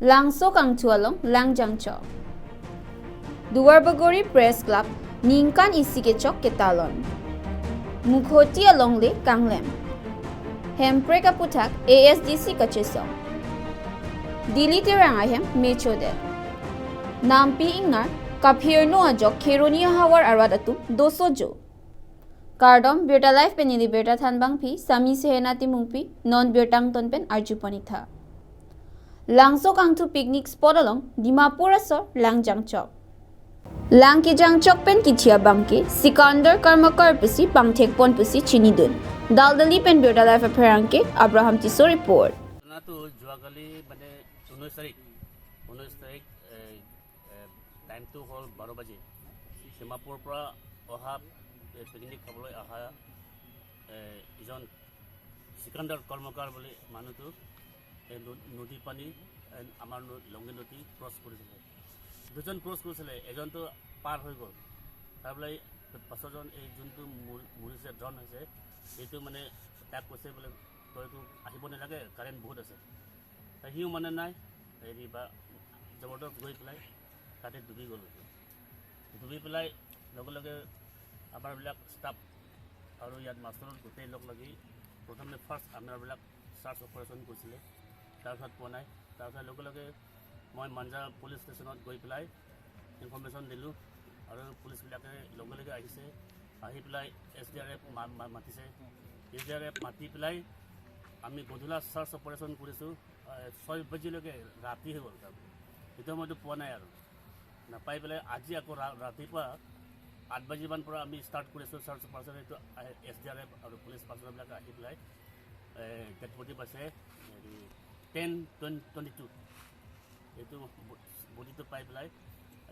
Langsokangthu along Lank jangchok. Duarbagori Press Club ningkan isi kechok katalon. Mukhoti along le kanglem. Hempre kaputak ASDC kachesong. Dili terang ahem mechode. Nampi ingar kapirno ajok keronia hawar arwad atum dosojo. Kardom birta life penili birta chunbang phi sami sehenati mungpi non birtang ton pen arjupani tha. Langsokangthu picnic spot along dimapur asor jangchok. Lank kejangchok pen kithi abangke sikandar karmakar pusi pangthek pon pusi chinidun. Daldali pen birta life appearance Abraham Tiso report. তো যোৱাকালি মানে 19 তাৰিখ টাইমটো হ'ল 12 বাজি ডিমাপুৰৰ পৰা অহা পিকনিক খাবলৈ অহা এজন sikandar karmakar বুলি মানুহটো নদী পানী আমাৰ লংগি নদী ক্ৰছ কৰিছিলে দুজন ক্ৰছ কৰিছিলে এজনটো পাৰ হৈ গ'ল তাৰপৰাই পাছজন এই যোনটো মৰিছে ড্ৰন হৈছে এইটো মানে তাক কৈছে বোলে তইতো আহিব নালাগে কাৰেণ্ট বহুত আছে সিও মানে নাই হেৰি বা জবৰদস্ত গৈ পেলাই তাতে ডুবি গ'ল ডুবি পেলাই লগে লগে আমাৰবিলাক ষ্টাফ আৰু ইয়াত মাষ্টৰৰ গোটেই লগ লাগি প্ৰথমে ফাৰ্ষ্ট আমাৰবিলাক চাৰ্চ অপাৰেশ্যন কৰিছিলে তাৰপিছত পোৱা নাই তাৰপিছত লগে লগে মই মাঞ্জা পুলিচ ষ্টেচনত গৈ পেলাই ইনফৰ্মেশ্যন দিলোঁ আৰু পুলিচবিলাকে লগে লগে আহিছে আহি পেলাই SDRF মাতিছে SDRF মাতি পেলাই আমি গধূলা চাৰ্চ অপাৰেশ্যন কৰিছোঁ 6 বাজিলৈকে ৰাতি হৈ গ'ল তাৰপৰা সেইটো মইতো পোৱা নাই আৰু নাপাই পেলাই আজি আকৌ ৰাতিপুৱা 8 বাজিমান পৰা আমি ষ্টাৰ্ট কৰিছোঁ চাৰ্চ অপাৰেশ্যন এইটো SDRF আৰু পুলিচ পাৰ্চনবিলাক আহি পেলাই ডেড বডি পাইছে হেৰি 10-22 এইটো বডিটো পাই পেলাই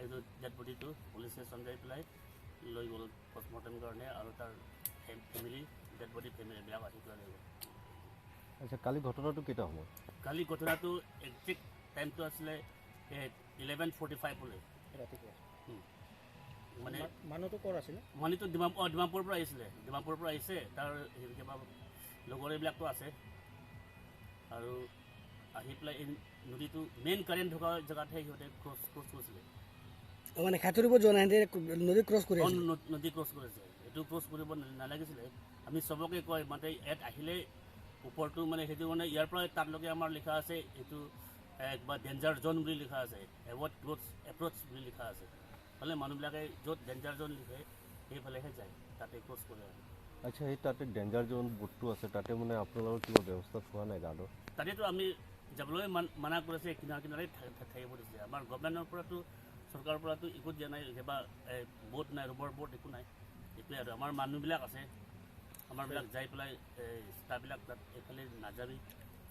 এইটো ডেড বডিটো পুলিচে চঞ্জাই পেলাই লৈ গ'ল পষ্টমৰ্টেমৰ কাৰণে আৰু তাৰ ফেমিলি ডেড বডি ফেমিলিবিলাক আহি পেলাই লৈ গ'ল আচ্ছা কালি ঘটনাটো কেইটা সময় কালি ঘটনাটো একজেক্ট টাইমটো আছিলে 11:45 বোলে ৰাতিপুৱা মানে মানুহটো ক'ৰ আছিলে মানুহটো ডিমাপুৰৰ পৰা আহিছে তাৰ কিবা লগৰ এইবিলাকতো আছে আৰু আহি পেলাই এই নদীটো মেইন কাৰেণ্ট থকা জেগাতহে সিহঁতে ক্ৰছ কৰিছিলে মানে সাঁতুৰিব যোৱা নাই নদী ক্ৰছ কৰি নদী ক্ৰছ কৰিছে এইটো ক্ৰছ কৰিব নালাগিছিলে আমি চবকে কয় মানে ইয়াত আহিলে ওপৰটো মানে সেইটো মানে ইয়াৰ পৰা তাতলৈকে আমাৰ লিখা আছে এইটো কিবা ডেঞ্জাৰ জ'ন বুলি লিখা আছে এভইড ক্ৰছ এপ্ৰ'চ বুলি লিখা আছে হ'লে মানুহবিলাকে য'ত ডেঞ্জাৰ জ'ন লিখে সেইফালেহে যায় তাতে ক্ৰছ কৰে আচ্ছা এই তাতে ডেঞ্জাৰ জ'ন বোটটো আছে তাতে মানে আপোনালোকৰ কিবা ব্যৱস্থা হোৱা নাই গাৰ্ডৰ তাতেতো আমি যাবলৈ মানা কৰিছে কিনাৰে থাকিব দিছে আমাৰ গভৰ্ণমেণ্টৰ পৰাতো চৰকাৰৰ পৰাতো একো দিয়া নাই কিবা বোট নাই ৰবৰ বোট একো নাই এইটোৱে আৰু আমাৰ মানুহবিলাক আছে আমাৰবিলাক যাই পেলাই ষ্টাফবিলাক তাত এইফালে নাযাবি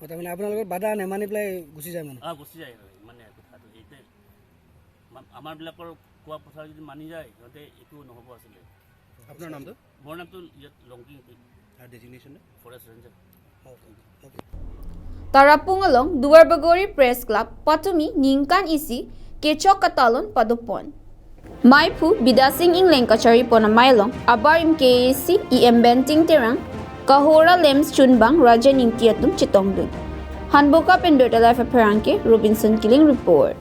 তাৰমানে আপোনালোকৰ বাধা নেমানি পেলাই গুচি যায় মানে গুচি যায় মানে কথাটো এইটোৱে আমাৰবিলাকৰ কোৱা কথা যদি মানি যায় সিহঁতে একো নহ'ব আছিলে আপোনাৰ নামটো মোৰ নামটো ইয়াত লংকিং designation forest ranger Tarapung along Duarbagori Press Club patumi ningkan isi kechok katalon padopon. Mmeiphu bidyasing ingleng kachari pon amei along abarim kaac benting terang kohora lems chunbang rajen ingtiatum chitongdun. Hanboka pen birta life appearance Robinson Killing report.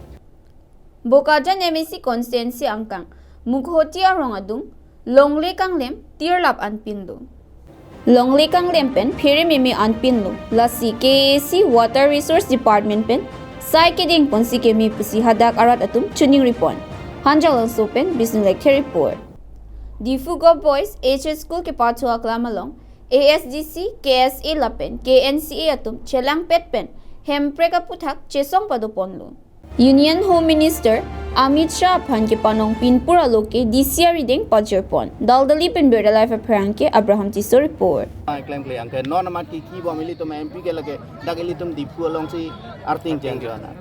Bokajan MAC constituency angkang mukhoti arongadung longle kanglem tirlap anpinlo. Longle kanglem pen phere meme anpinlo.lasi kaac water resource department pen sai keding pon si kemi pusi hadak arat atum tuning report. Hanjal also pen business lecture report. Difugo boys HS school ke pathu aklam along ASDC KSA lapen KNCA atum chelang pet pen hempre kaputhak chesong padopon lo. Union Home Minister Amit Shah Phan ke panong pinpura loke DCR reading pajerpon. Daldali pen birda life appearance Abraham Tiso report. Claim play angke non amat ki bo mili tum MP ke lage dageli tum dipu along si arting jeng jana.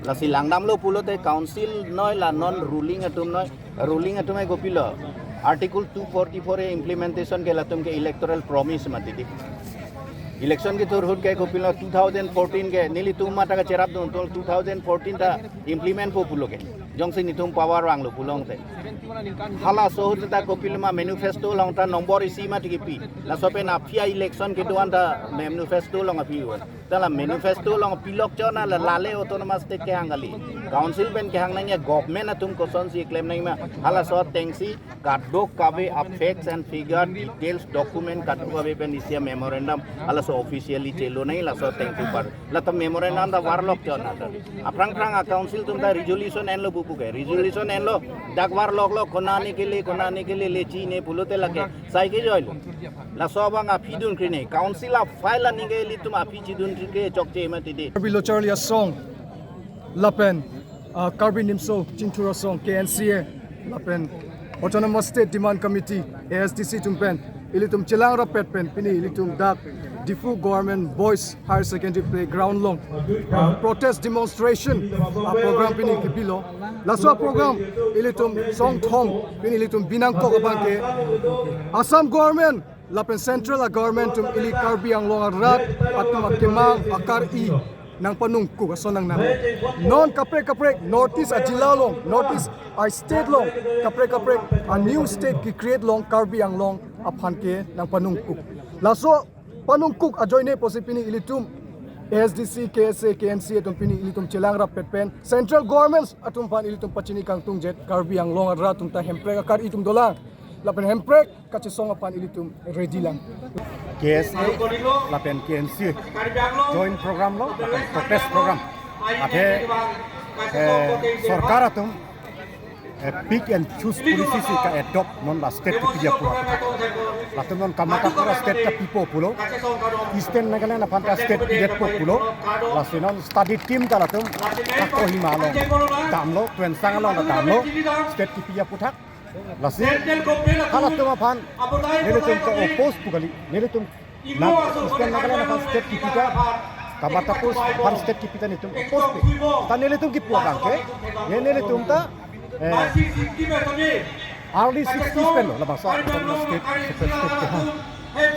Lasi langdam lo pulo te council noi la non ruling atum e gopilo. Article 244 implementation ke latum ke electoral promise matidi. Election ke thor hut ke gopilo 2014 ke nili tum mata ka cherap don 2014 ta implement po pulo ke. Jong se nitum power wang lo pulong te. Hala sohut ta kopilma manifesto long ta nomor isi ma tikipi. La sopen apia election ke tuan ta manifesto long api. แต่ละ manifesto ลองพิลอกเจ้านั่นละลาเลออโตนมัสเตแกงกะลี council เป็นแกงนั่นเนี่ย government นะตุมก็สอนสิเคลมนั่นมาฮัลโหลเต็งสิกัดดกกะเว facts and figure details document กัดดกกะเวเป็นอิเซีย memorandum ฮัลโหล officially เจโลนั่นละสอเต็งสิpar ละตุ memorandum da warlock เจ้านั่นaprang council ตุมda resolution en lo buku ke resolution en lo dak warlock lo konani ke लिए lechi ne pulote lage sai ke joilo la sobang apidun krine council a file ani ke li tum apidun ke chokche ma tidi Bilo Charlie song Lapen Carbon Nimso Chintura song KNCA Lapen Autonomous State Demand Committee ASDC tumpen ilitum chilang rapet pen pini ilitum dak Difu Government Boys Higher Secondary Playground long protest demonstration program pini kipilo laswa program ilitum song thong pini ilitum binangkok abangke Assam government Lapen Central government tum ili karbi ang long rat atum akimang akar I nang panungku aso nang nang non kaprek northeast ajila long northeast I state long kaprek a new state ki create long karbi ang long aphan ke nang panungku laso panungkuk ajoine posipini ilitum ASDC KSA KNC atum pini ilitum chilang rap petpen central governments atum pan ilitum pachini kangtung jet karbi ang long ra tum ta hemprek akar itum dolang lapen hemprek kachisong apan ilitum ready lang KSA lapen KNC joint program lo lapen protest program ate sarkar atum pick and choose policy ka adopt non la state ki pia pura latum non karmakar state ka pipo pulo eastern nagaland apan ka state ki det pulo la sinon study team ta latum ko himalo damlo twen sangalo la damlo state ki pia puthak lasi halatum apan neletum ka oppose pugali neletum na eastern nagaland apan state ki pia kamatapus apan state ki pia nitum oppose ta neletum ki puang ke neletum ta early 60s pelo la bangsa state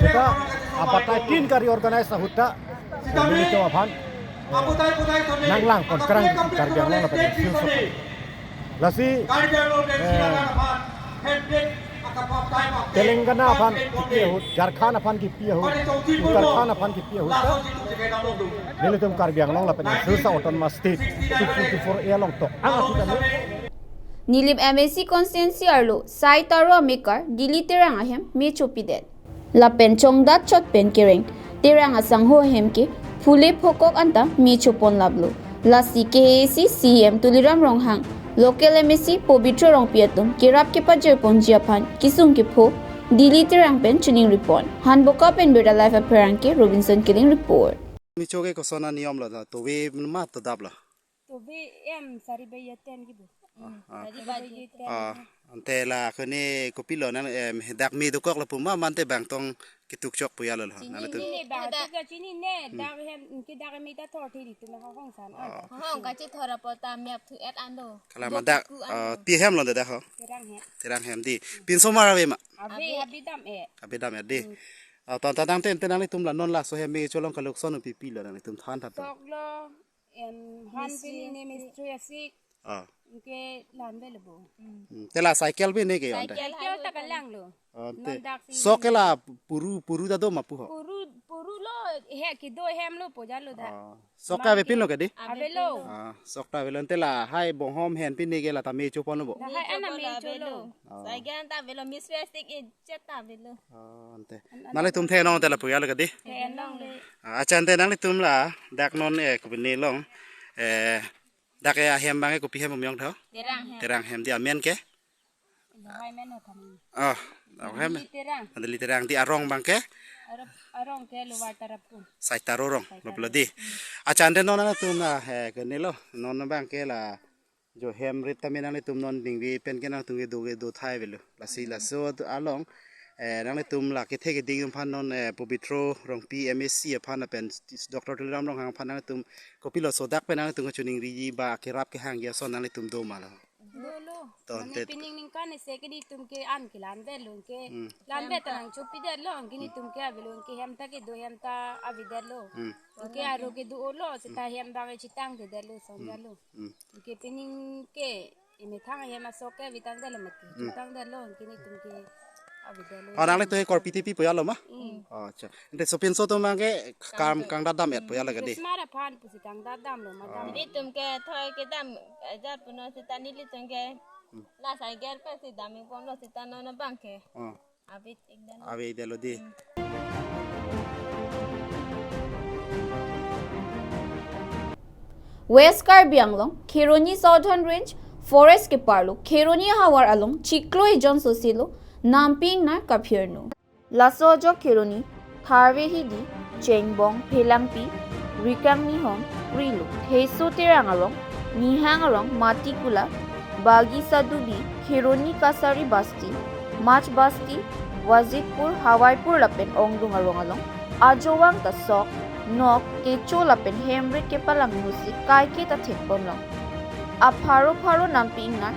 kita apatai tin kari organize hutta neletum apan nanglang kon kerang karjang lang apan lasi Telangana apan kipiya hut, Jharkhand apan kipiya hut, Uttarakhand apan kipiya hut. Nilitum karbiang long lapan Sirsa autonomous state 244 a long to. Ang atutan ni Nilib MAC constituency arlo sai taro mekar dili terang ahem me chopidet lapen chongdat chot pen kereng terang asang ho hem ke phule phokok anta me chopon lablo lasi KAC CM tuliram ronghang local MAC pobitro rong piatum kirap ke pajer ponjia phan kisung ke pho dili terang pen chuning report hanboka pen beta life appearance ke Robinson killing report mi choge ko sona niyam la to we ma to dabla to be em sari be yaten gitu ante la khone ko pilo na dak mi do kok la puma mante bang tong kituk chok puya la na to ni ba to ga chini ne dak hem ki dak mi ta thor thi tu na hong san hong ka chi thora pota map thu et ando kala ma dak pi hem la da ho terang hem di pin so mara we ma abi dam e di ton ta dang ten ten na tum la non la so hem mi cholong ka lok son pi pi la na tum than ta to sok lo en han pini ne mystery asik ke lan be lebo tela cycle be ne ke on cycle ta kalang lo so kela puru da do ma pu ho puru lo he ki do hem lo poja lo da so ka be pin lo ke di avelo so ka be lon tela hai bong hom hen pin ne ke la ta me chu pon lo bo hai ana me chu lo cycle ta velo mystery asik e cheta velo ante nale tum the no tela pu ya lo ke di acha ante nale tum la dak non e ko ne long dak ya hem bang ko pi hem myong tho terang hem di amen ke hem andali terang di arong bang ke luar Tarapung sai tarorong lo bladi acha ante non na tum na he ke ne lo non bang ke la jo hem rit tamena le tum non ding vi pen ke na tum ge do thai velo la si la so along nang le tum la ke the ke ding phan non pobitro rong PMSC phan na pen Dr. Tuliram rong hang phan na tum ko pilo so dak pen na tum chuning ri ba ke rap ke hang ya so nang le tum do ma lo ton te pining ningkan se ke di tum ke an ke lan be lo ke lan be tanang chupi de lo ke ni tum ke avelo ke hem ta ke do hem ta avide lo ke aro ke do lo se ta hem da ve chitang de lo so da lo ke pining ke ime thang hem so ke vitang de lo mat chitang de lo ke ni tum ke nang le to kor PTP pu ya lo ma acha ente sopin so to mange kang dadam et po ya lagi di Semara pan pusi kang dadam lo madam. Jadi tumke thoi ke dam jar puno sita nili tumke la sai ger pe si dami pono sita nona bangke. Abit ikdan. ave delo di West Karbi Anglong, Khironi Southern Range, Forest ke parlo, Khironi Hawar along, Chiklo Ejon Sosilo, Namping na Kapirno. Lasojo Khironi, Tharve Hidi, Chengbong, Pelangpi, Rikang Nihong, Rilo, Heso Terang along, Nihang along, Matikula, Bagi Sadubi, Khironi Kasari Basti, Mach Basti, Wazitpur, Hawaipur Lapen Ongdung along, Ajowang Tasok, Nok kechok lapen hemrit ke palang musik kai ke ta thekpon long a pharo namping na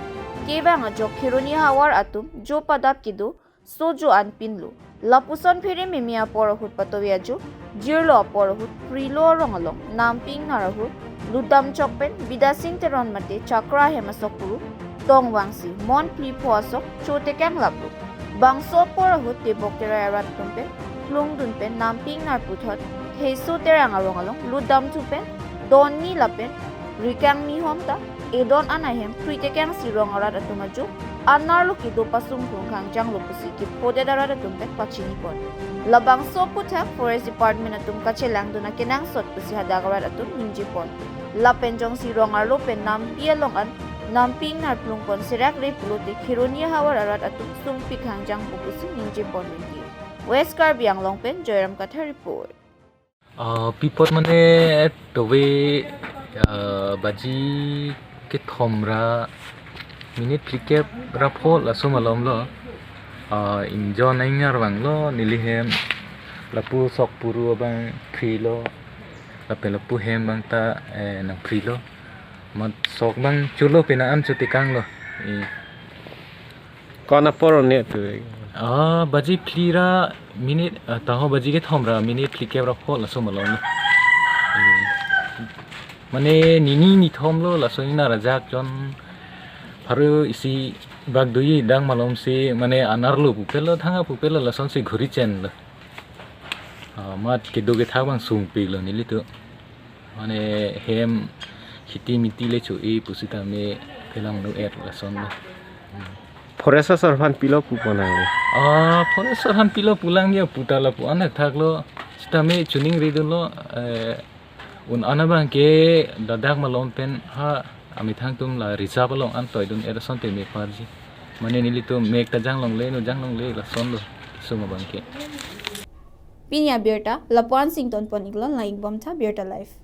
ke bang a jok khironi hawar atum jo padap kido sojo anpinlo lapuson phere memia porahut patowia jo jirlo porahut prilo rongalong namping narahu ludam chokpen bidyasing teron mate chakra hemasokuru tongwangsi mon pli phosok chotekang laplu bangso porahut tebok tera rat tumpe lungdun pen namping nar puthot Heso terang along ludam tupen doni lapen rikang ni homta edon anahem pritekang sirong arat atumaju anar luki do pasung kang jang lupusi ki pode darat tumpen pachini kon labang so putha forest department atum kachelang duna kenang sot pusi hadagarat atum ninji pon lapen jong sirong arlo pen nam pialong an namping nar plungpon serak re pulote khironi hawar arat atum sung pikang jang pusi ninji pon rinki West Karbi Anglong pen Joyram Katha report Pipot mane towe baji ke thomra minute recap rapol asum alom lo injon aingar bang lo nilihem lapu sok puru bang krilo lapu hem bang ta nang krilo mat sok bang chulo pina am chutikang lo kona poro ne tu baji plira minute taho baji ke thomra minute recap rapol asum alom lo mane nini ni thomlo lasoi na rajak jon pharu isi bagdui dang malom se mane anarlo pupelo thanga pupelo lason se ghuri chen lo mat ke doge thawang sung pe lo nili to mane hem khiti miti le chu e pusita me pelang no er lason lo foresa sarhan pilo pupona foresa sarhan pilo pulang dia putala pu anak thaklo stame chuning ridulo un anabang ke dadak malom pen ha ami thang tum la reserve long an toy dun era son te me parji mane nili to mek ta jang long le no jang long le la son lo suma bang ke Pinya Berta, Lapuan Sington Poniglon, Laing Bomta, Berta Life.